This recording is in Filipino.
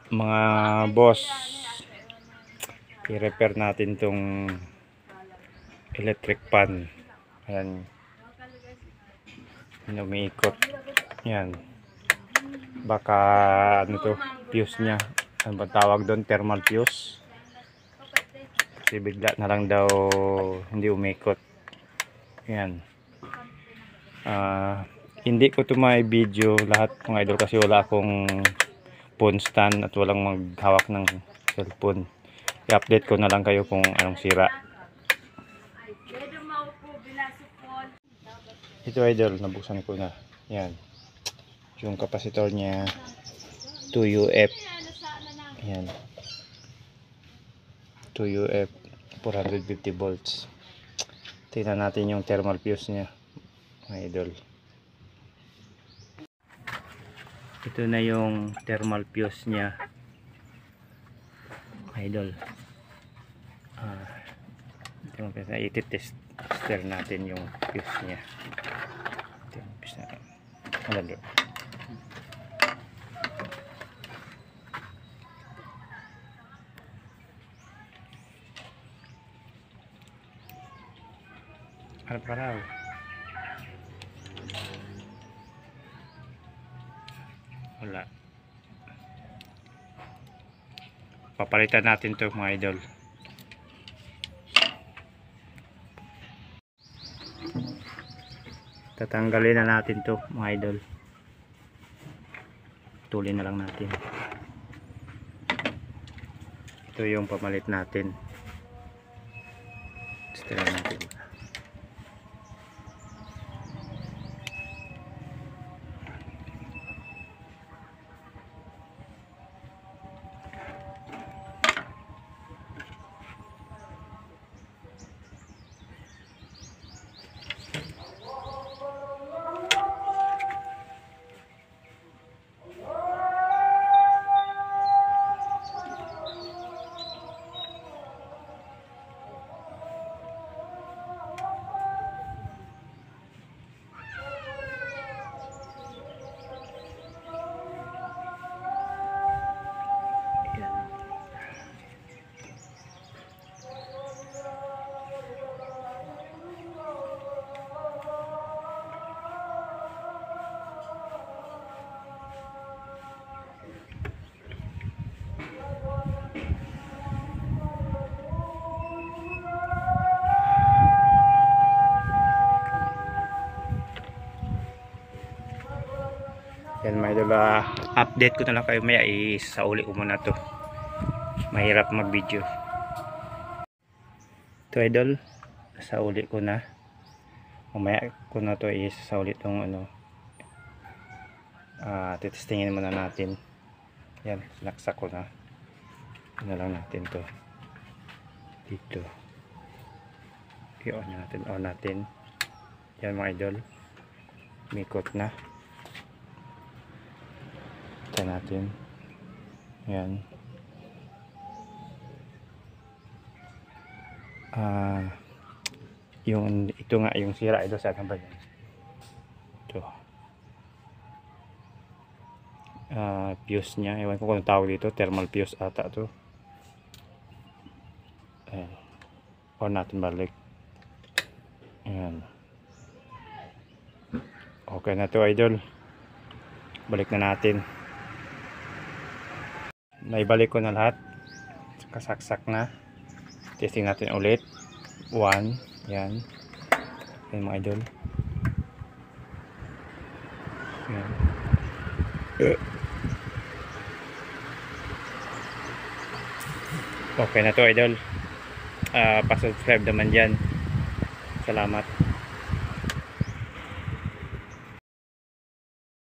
Mga boss, i-repair natin tong electric fan. Ayan, umiikot. Yan, baka ano to, fuse nya, ano ba tawag doon, thermal fuse, kasi bigla na lang daw hindi umikot. Yan, hindi ko to may video lahat mga idol kasi wala akong phone stand at walang maghawak ng cellphone. I-update ko na lang kayo kung anong sira. Ito idol, nabuksan ko na. Yan, yung kapasitor niya 2UF. Yan, 2UF 450 volts. Tingnan natin yung thermal fuse niya mga idol. Ito na yung thermal fuse niya idol. Ititester natin yung fuse niya. Araw-araw wala. Papalitan natin to mga idol. Tatanggalin na natin to mga idol. Tulin na lang natin. Ito yung pamalit natin. Test natin. Yan mga idol, update ko na lang kayo maya. Isauli ko muna to, mahirap mag video. Ito idol, sauli ko na, mamaya ko na to isauli tong ano, titestingin muna natin. Yan, sinaksak ko na. Ano lang natin to dito, i-on natin, on natin. Yan mga idol, mikot na. Ito natin. Yan. Yung ito nga yung sira ito sa atin ba yan? Ito. Fuse nya. Ewan ko kung tawag dito. Thermal fuse ata to. Ayan. On natin balik. Ayan. Okay na to idol. Balik na natin. Naibalik ko na lahat, kasaksak na. Testing natin ulit. 1, yan. Yan mga idol. Yan. Okay na to idol. Pa-subscribe naman dyan. Salamat.